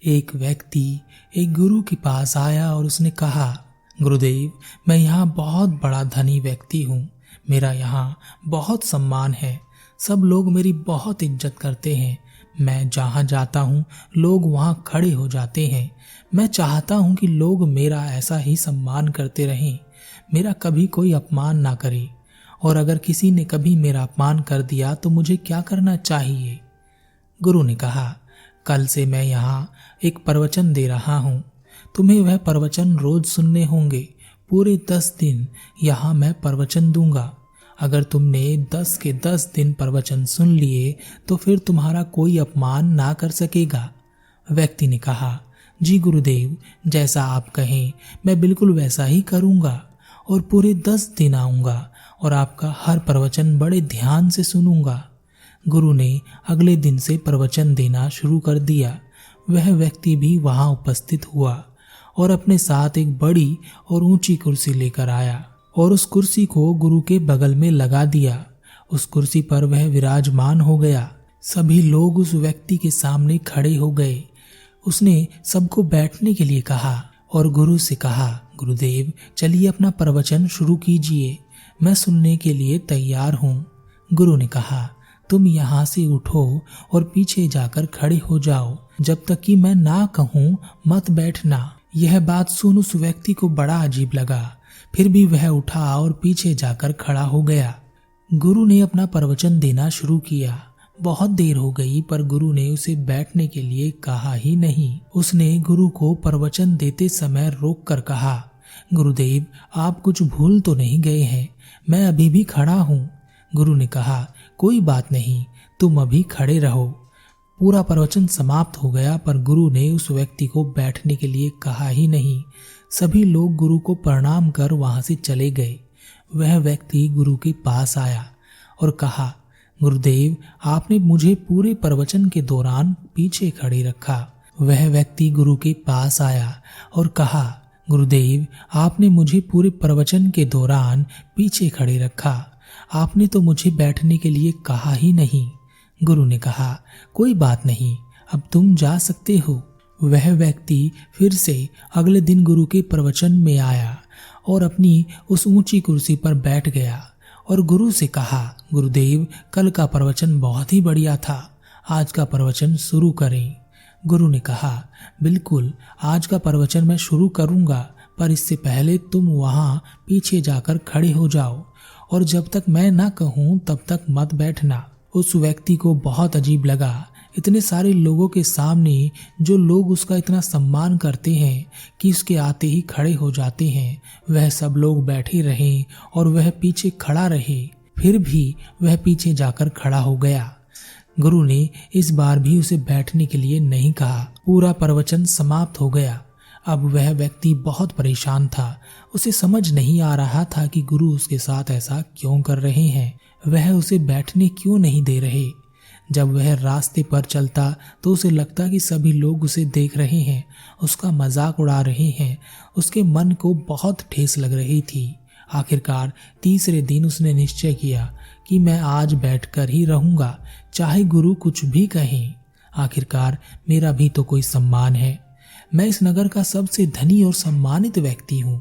एक व्यक्ति एक गुरु के पास आया और उसने कहा, गुरुदेव, मैं यहाँ बहुत बड़ा धनी व्यक्ति हूँ। मेरा यहाँ बहुत सम्मान है। सब लोग मेरी बहुत इज्जत करते हैं। मैं जहाँ जाता हूँ लोग वहाँ खड़े हो जाते हैं। मैं चाहता हूँ कि लोग मेरा ऐसा ही सम्मान करते रहें, मेरा कभी कोई अपमान ना करे। और अगर किसी ने कभी मेरा अपमान कर दिया तो मुझे क्या करना चाहिए? गुरु ने कहा, कल से मैं यहाँ एक प्रवचन दे रहा हूँ। तुम्हें वह प्रवचन रोज सुनने होंगे। पूरे 10 दिन यहाँ मैं प्रवचन दूंगा। अगर तुमने 10 के 10 दिन प्रवचन सुन लिए तो फिर तुम्हारा कोई अपमान ना कर सकेगा। व्यक्ति ने कहा, जी गुरुदेव, जैसा आप कहें मैं बिल्कुल वैसा ही करूँगा और पूरे 10 दिन आऊँगा और आपका हर प्रवचन बड़े ध्यान से सुनूंगा। गुरु ने अगले दिन से प्रवचन देना शुरू कर दिया। वह व्यक्ति भी वहां उपस्थित हुआ और अपने साथ एक बड़ी और ऊंची कुर्सी लेकर आया और उस कुर्सी को गुरु के बगल में लगा दिया। उस कुर्सी पर वह विराजमान हो गया। सभी लोग उस व्यक्ति के सामने खड़े हो गए। उसने सबको बैठने के लिए कहा और गुरु से कहा, गुरुदेव, चलिए अपना प्रवचन शुरू कीजिए, मैं सुनने के लिए तैयार हूँ। गुरु ने कहा, तुम यहाँ से उठो और पीछे जाकर खड़े हो जाओ। जब तक कि मैं ना कहूँ मत बैठना। यह बात सुन उस व्यक्ति को बड़ा अजीब लगा। फिर भी वह उठा और पीछे जाकर खड़ा हो गया। गुरु ने अपना प्रवचन देना शुरू किया। बहुत देर हो गई पर गुरु ने उसे बैठने के लिए कहा ही नहीं। उसने गुरु को प्रवचन देते समय रोक कर कहा, गुरुदेव, आप कुछ भूल तो नहीं गए हैं? मैं अभी भी खड़ा हूँ। गुरु ने कहा, कोई बात नहीं, तुम अभी खड़े रहो। पूरा प्रवचन समाप्त हो गया पर गुरु ने उस व्यक्ति को बैठने के लिए कहा ही नहीं। सभी लोग गुरु को प्रणाम कर वहां से चले गए। वह व्यक्ति गुरु के पास आया और कहा, गुरुदेव, आपने मुझे पूरे प्रवचन के दौरान पीछे खड़े रखा। वह व्यक्ति गुरु के पास आया और कहा, गुरुदेव, आपने मुझे पूरे प्रवचन के दौरान पीछे खड़े रखा। आपने तो मुझे बैठने के लिए कहा ही नहीं। गुरु ने कहा, कोई बात नहीं, अब तुम जा सकते हो। वह व्यक्ति फिर से अगले दिन गुरु के प्रवचन में आया और अपनी उस ऊंची कुर्सी पर बैठ गया और गुरु से कहा, गुरुदेव, कल का प्रवचन बहुत ही बढ़िया था, आज का प्रवचन शुरू करें। गुरु ने कहा, बिल्कुल, आज का प्रवचन मैं शुरू करूंगा, पर इससे पहले तुम वहां पीछे जाकर खड़े हो जाओ और जब तक मैं ना कहूं तब तक मत बैठना। उस व्यक्ति को बहुत अजीब लगा। इतने सारे लोगों के सामने जो लोग उसका इतना सम्मान करते हैं कि उसके आते ही खड़े हो जाते हैं, वह सब लोग बैठे रहे और वह पीछे खड़ा रहे। फिर भी वह पीछे जाकर खड़ा हो गया। गुरु ने इस बार भी उसे बैठने के लिए नहीं कहा। पूरा प्रवचन समाप्त हो गया। अब वह व्यक्ति बहुत परेशान था। उसे समझ नहीं आ रहा था कि गुरु उसके साथ ऐसा क्यों कर रहे हैं। वह उसे बैठने क्यों नहीं दे रहे। जब वह रास्ते पर चलता तो उसे लगता कि सभी लोग उसे देख रहे हैं, उसका मजाक उड़ा रहे हैं। उसके मन को बहुत ठेस लग रही थी। आखिरकार तीसरे दिन उसने निश्चय किया कि मैं आज बैठकर ही रहूंगा, चाहे गुरु कुछ भी कहें। आखिरकार मेरा भी तो कोई सम्मान है। मैं इस नगर का सबसे धनी और सम्मानित व्यक्ति हूँ।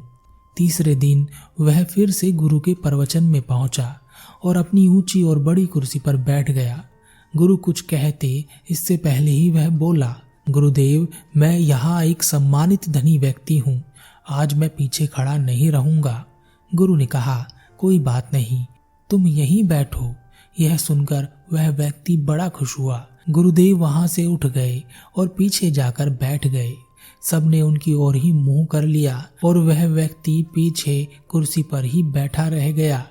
तीसरे दिन वह फिर से गुरु के प्रवचन में पहुंचा और अपनी ऊंची और बड़ी कुर्सी पर बैठ गया। गुरु कुछ कहते इससे पहले ही वह बोला, गुरुदेव, मैं यहाँ एक सम्मानित धनी व्यक्ति हूँ, आज मैं पीछे खड़ा नहीं रहूंगा। गुरु ने कहा, कोई बात नहीं, तुम यहीं बैठो। यह सुनकर वह व्यक्ति बड़ा खुश हुआ। गुरुदेव वहां से उठ गए और पीछे जाकर बैठ गए। सबने उनकी ओर ही मुंह कर लिया और वह व्यक्ति पीछे कुर्सी पर ही बैठा रह गया।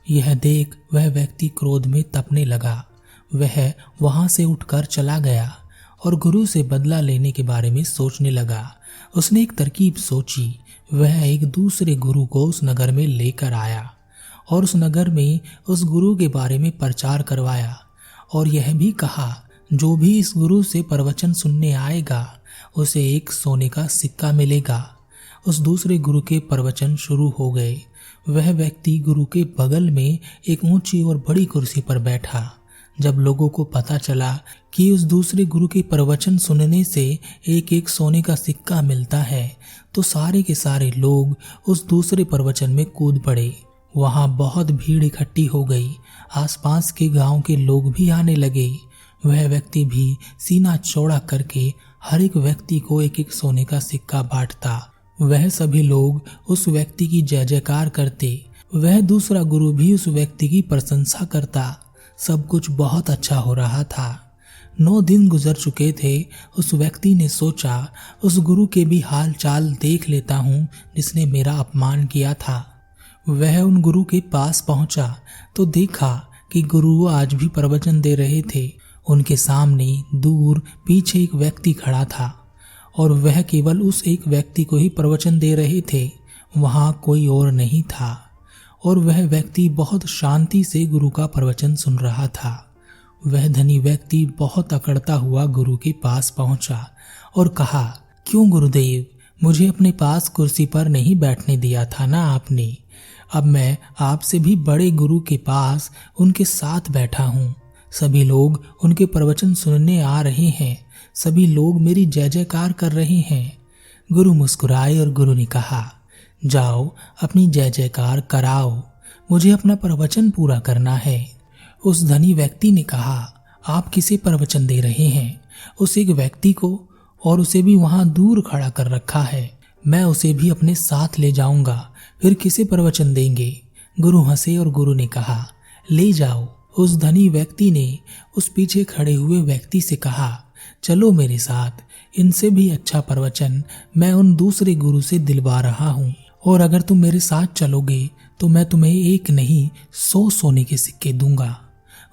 यह देख वह व्यक्ति क्रोध में तपने लगा। वह वहां से उठकर चला गया और गुरु से बदला लेने के बारे में सोचने लगा। उसने एक तरकीब सोची। वह एक दूसरे गुरु को उस नगर में लेकर आया और उस नगर में उस गुरु के बारे में प्रचार करवाया और यह भी कहा, जो भी इस गुरु से प्रवचन सुनने आएगा उसे एक सोने का सिक्का मिलेगा। उस दूसरे गुरु के प्रवचन शुरू हो गए। वह व्यक्ति गुरु के बगल में एक ऊंची और बड़ी कुर्सी पर बैठा। जब लोगों को पता चला कि उस दूसरे गुरु के प्रवचन सुनने से एक एक सोने का सिक्का मिलता है, तो सारे के सारे लोग उस दूसरे प्रवचन में कूद पड़े। वहां बहुत भीड़ इकट्ठी हो गई। आसपास के गांव के लोग भी आने लगे। वह व्यक्ति भी सीना चौड़ा करके हर एक व्यक्ति को एक एक सोने का सिक्का बांटता। वह सभी लोग उस व्यक्ति की जय जयकार करते। वह दूसरा गुरु भी उस व्यक्ति की प्रशंसा करता। सब कुछ बहुत अच्छा हो रहा था। 9 दिन गुजर चुके थे। उस व्यक्ति ने सोचा, उस गुरु के भी हाल चाल देख लेता हूँ जिसने मेरा अपमान किया था। वह उन गुरु के पास पहुंचा तो देखा कि गुरु आज भी प्रवचन दे रहे थे। उनके सामने दूर पीछे एक व्यक्ति खड़ा था और वह केवल उस एक व्यक्ति को ही प्रवचन दे रहे थे। वहां कोई और नहीं था और वह व्यक्ति बहुत शांति से गुरु का प्रवचन सुन रहा था। वह धनी व्यक्ति बहुत अकड़ता हुआ गुरु के पास पहुंचा और कहा, क्यों गुरुदेव, मुझे अपने पास कुर्सी पर नहीं बैठने दिया था ना आपने। अब मैं आपसे भी बड़े गुरु के पास उनके साथ बैठा हूँ। सभी लोग उनके प्रवचन सुनने आ रहे हैं। सभी लोग मेरी जय जयकार कर रहे हैं। गुरु मुस्कुराए और गुरु ने कहा, जाओ अपनी जय जयकार कराओ, मुझे अपना प्रवचन पूरा करना है। उस धनी व्यक्ति ने कहा, आप किसे प्रवचन दे रहे हैं? उस एक व्यक्ति को, और उसे भी वहां दूर खड़ा कर रखा है। मैं उसे भी अपने साथ ले जाऊंगा, फिर किसे प्रवचन देंगे? गुरु हंसे और गुरु ने कहा, ले जाओ। उस धनी व्यक्ति ने उस पीछे खड़े हुए व्यक्ति से कहा, चलो मेरे साथ, इनसे भी अच्छा प्रवचन मैं उन दूसरे गुरु से दिलवा रहा हूँ, और अगर तुम मेरे साथ चलोगे तो मैं तुम्हें एक नहीं 100 सोने के सिक्के दूंगा।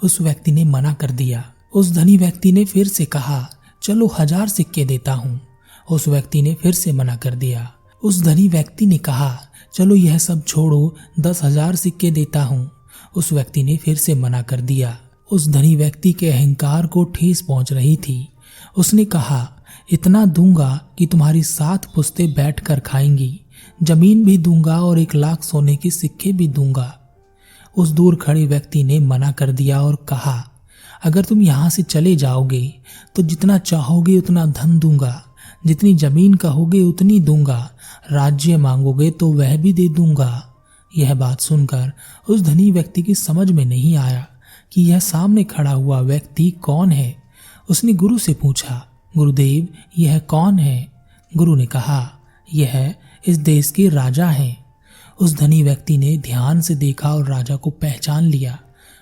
उस व्यक्ति ने मना कर दिया। उस धनी व्यक्ति ने फिर से कहा, चलो 1000 सिक्के देता हूँ। उस व्यक्ति ने फिर से मना कर दिया। उस धनी व्यक्ति ने कहा, चलो यह सब छोड़ो, 10,000 सिक्के देता हूँ। उस व्यक्ति ने फिर से मना कर दिया। उस धनी व्यक्ति के अहंकार को ठेस पहुंच रही थी। उसने कहा, इतना दूंगा कि तुम्हारी 7 पुश्तें बैठ कर खाएंगी, जमीन भी दूंगा और 1 लाख सोने के सिक्के भी दूंगा। उस दूर खड़े व्यक्ति ने मना कर दिया और कहा, अगर तुम यहाँ से चले जाओगे तो जितना चाहोगे उतना धन दूंगा, जितनी जमीन कहोगे उतनी दूंगा, राज्य मांगोगे तो वह भी दे दूंगा। यह बात सुनकर उस धनी व्यक्ति की समझ में नहीं आया कि यह सामने खड़ा हुआ व्यक्ति कौन है। उसने गुरु से पूछा, गुरुदेव यह कौन है? गुरु ने कहा, यह इस देश के राजा हैं। उस धनी व्यक्ति ने ध्यान से देखा और राजा को पहचान लिया।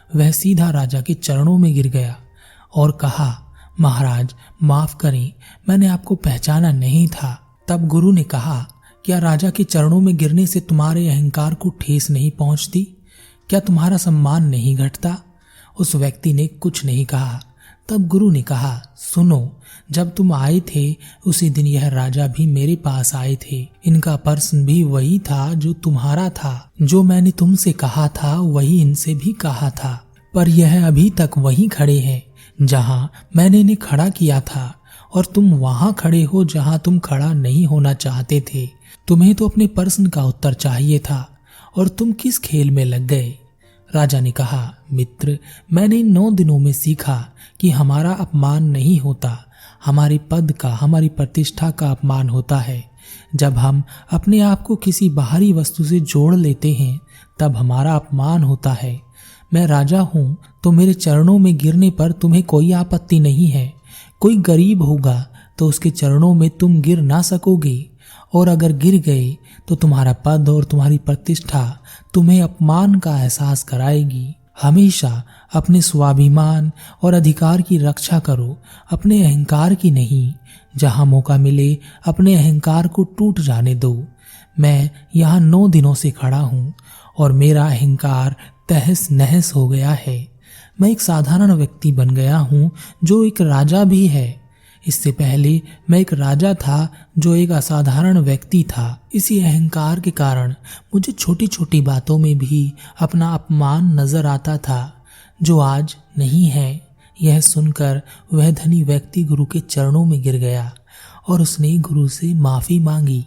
वह सीधा राजा के चरणों में गिर गया और कहा, महाराज माफ करें, मैंने आपको पहचाना नहीं था। तब गुरु ने कहा, क्या राजा के चरणों में गिरने से तुम्हारे अहंकार को ठेस नहीं पहुंचती? क्या तुम्हारा सम्मान नहीं घटता? उस व्यक्ति ने कुछ नहीं कहा। तब गुरु ने कहा, सुनो, जब तुम आए थे उसी दिन यह राजा भी मेरे पास आए थे। इनका प्रश्न भी वही था जो तुम्हारा था। जो मैंने तुमसे कहा था वही इनसे भी कहा था, पर यह अभी तक वहीं खड़े हैं जहां मैंने इन्हें खड़ा किया था, और तुम वहां खड़े हो जहां तुम खड़ा नहीं होना चाहते थे। तुम्हें तो अपने प्रश्न का उत्तर चाहिए था और तुम किस खेल में लग गए? राजा ने कहा, मित्र, मैंने इन 9 दिनों में सीखा कि हमारा अपमान नहीं होता, हमारे पद का, हमारी प्रतिष्ठा का अपमान होता है। जब हम अपने आप को किसी बाहरी वस्तु से जोड़ लेते हैं तब हमारा अपमान होता है। मैं राजा हूं तो मेरे चरणों में गिरने पर तुम्हें कोई आपत्ति नहीं है। कोई गरीब होगा तो उसके चरणों में तुम गिर ना सकोगे, और अगर गिर गए तो तुम्हारा पद और तुम्हारी प्रतिष्ठा तुम्हें अपमान का एहसास कराएगी। हमेशा अपने स्वाभिमान और अधिकार की रक्षा करो, अपने अहंकार की नहीं। जहां मौका मिले अपने अहंकार को टूट जाने दो। मैं यहाँ 9 दिनों से खड़ा हूँ और मेरा अहंकार तहस नहस हो गया है। मैं एक साधारण व्यक्ति बन गया हूँ जो एक राजा भी है। इससे पहले मैं एक राजा था जो एक असाधारण व्यक्ति था। इसी अहंकार के कारण मुझे छोटी छोटी बातों में भी अपना अपमान नजर आता था, जो आज नहीं है। यह सुनकर वह धनी व्यक्ति गुरु के चरणों में गिर गया और उसने गुरु से माफी मांगी।